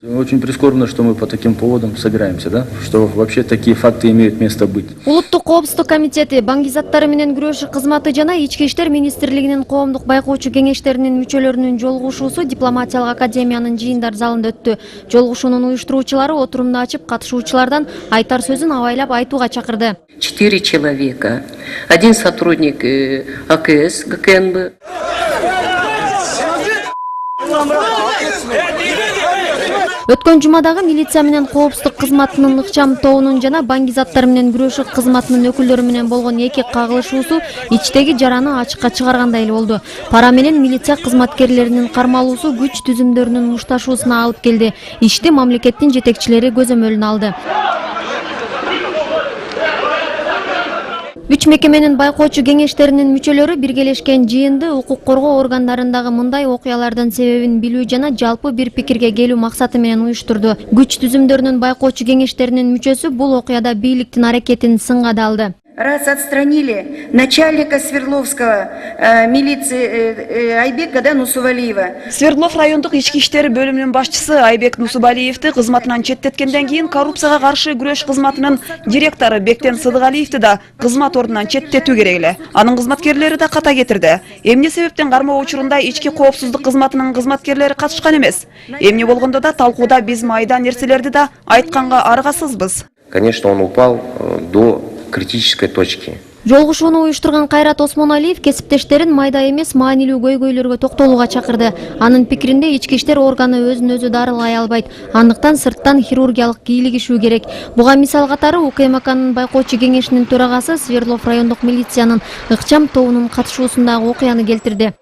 Очень прискорбно, что мы по таким поводам собираемся, да? Что вообще такие факты имеют место быть. Улуттук коопсуздук комитети банк заттары менен күрөшүү кызматы жана Ички иштер министрлигинин коомдук байкоочу кеңештеринин мүчөлөрүнүн жолугушуусу дипломатиялык академиянын жыйындар залында өттү. Жолугушуунун уюштуруучулары отурумду ачып, катышуучулардан айтар сөзүн абайлап айтууга чакырды. 4 человека, 1 сотрудник АКС ГКНБ. Өткөн жумадагы милиция менен коопсуздук кызматынын ыкчам тобунун жана банк заттары менен күрөшүү кызматынын өкүлдөрү менен болгон эки кагылышуусу ичтеги жараны ачыкка чыгаргандай эле болду. Пара менен милиция кызматкерлеринин кармалуусу күч түзүмдөрүнүн мушташуусуна алып келди. Ишти мамлекеттин жетекчилери көзөмөлүнө алды. Үч мекеменин байкоочу кеңештеринин мүчөлөрү биргелешкен жыйынды укук коргоо органдарындагы мындай окуялардын себебин билүү жана жалпы бир пикирге келүү максаты менен уюштурду. Күч түзүмдөрүнүн байкоочу кеңештеринин мүчөсү бул окуяда бийликтин аракетин сынга да алды. Раз отстранили начальника Свердловского милиции Айбека Нусубалиева. Свердлов райондук ички иштер бөлүмүнүн башчысы Айбек Нусубалиевди кызматынан четтеткенден кийин коррупцияга каршы күрөш кызматынын директору Бектен Сыдыгалиевди да кызмат ордунан четтетүү керек эле. Анын кызматкерлери да ката кетирди. Эмне себептен кармоо учурунда ички коопсуздук кызматынын кызматкерлери катышкан эмес? Эмне болгондо да талкууда биз майда нерселерди да айтканга аргасызбыз. Конечно, он упал до критической точки. Жолугушууну уюштурган Кайрат Осмоналиев кесиптештерин майда эмес маанилүү көйгөйлөргө токтолууга чакырды. Анын пикиринде ички иштер органы өзүн өзү дарылай албайт. Андыктан сырттан хирургиялык кийлигишүү керек. Буга мисал катары УКМКнын байкоочу кеңешинин төрагасы Свердлов райондук милициянын ыкчам тобунун катышуусундагы окуяны келтирди.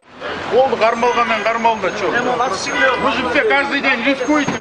Болду, кармалгандан кармалда, чё? Вы же все каждый день рискуете.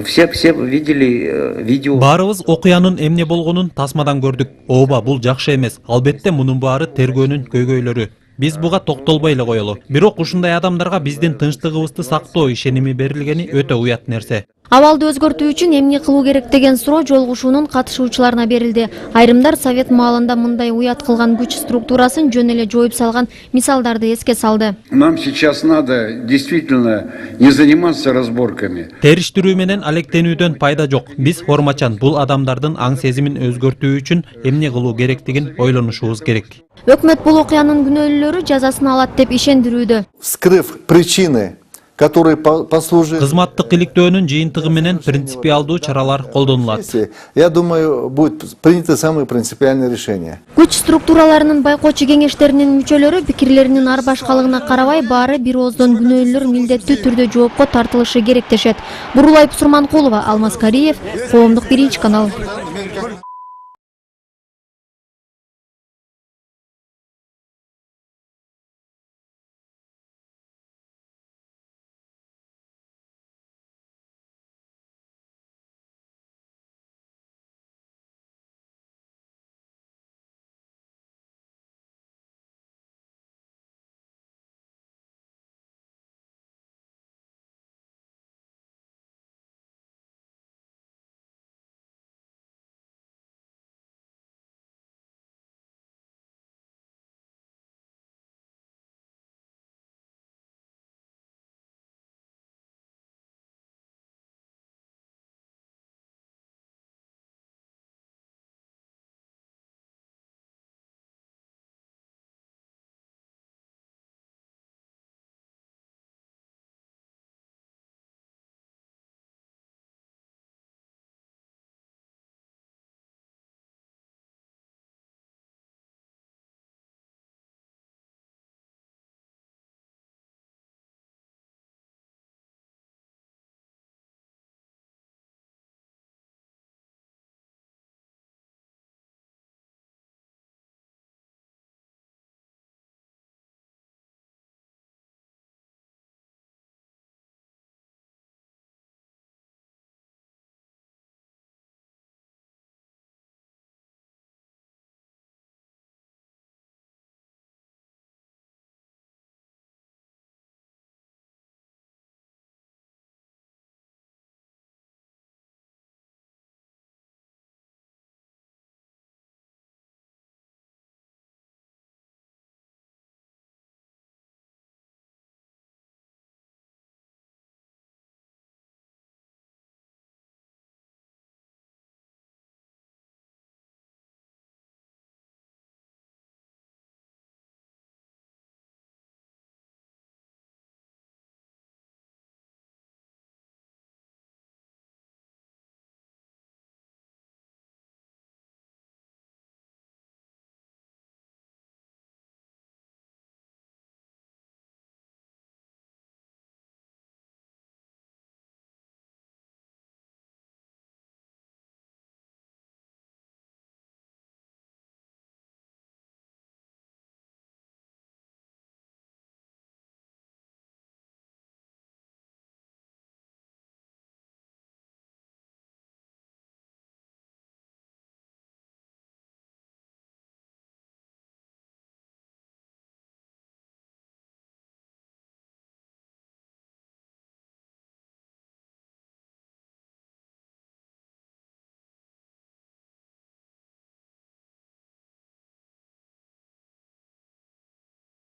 Все видели видео. Баарыбыз окуянын эмне болгонун тасмадан көрдүк. Ооба, бул жакшы эмес. Албетте мунун баары тергөөнүн көйгөйлөрү. Биз буга токтолбой эле коелу. Бирок ушундай адамдарга биздин тынчтыгыбызды сактоо ишеними берилгени өтө уят нерсе. Абалды өзгөртүү үчүн эмне кылуу керек деген суроо жолугушуунун катышуучуларына берилди. Айрымдар совет маалында мындай уят кылган күч структурасын жөн эле жоюп салган мисалдарды эске салды. Нам сейчас надо действительно не заниматься разборками. Териштирүү менен алектенүүдөн пайда жок. Биз формачан бул адамдардын аң сезимин өзгөртүү үчүн эмне кылуу керектигин ойлонушубуз керек. Өкмөт бул окуянын күнөөлүүлөрү жазасын алат деп ишендирүүдө. Вскрыв причины, которые послужили. Кызматтык иликтөөнүн жыйынтыгы менен принципиалдуу чаралар колдонулат. Я думаю, будет принято самое принципиальное решение. Күч структураларынын байкоочу кеңештеринин мүчөлөрү пикирлеринин ар башкалыгына карабай баары бир ооздон күнөөлүүлөр милдеттүү түрдө жоопко тартылышы керек дешет. Бурулай Пусурманкулова, Алмаз Кариев, Коомдук 1 канал.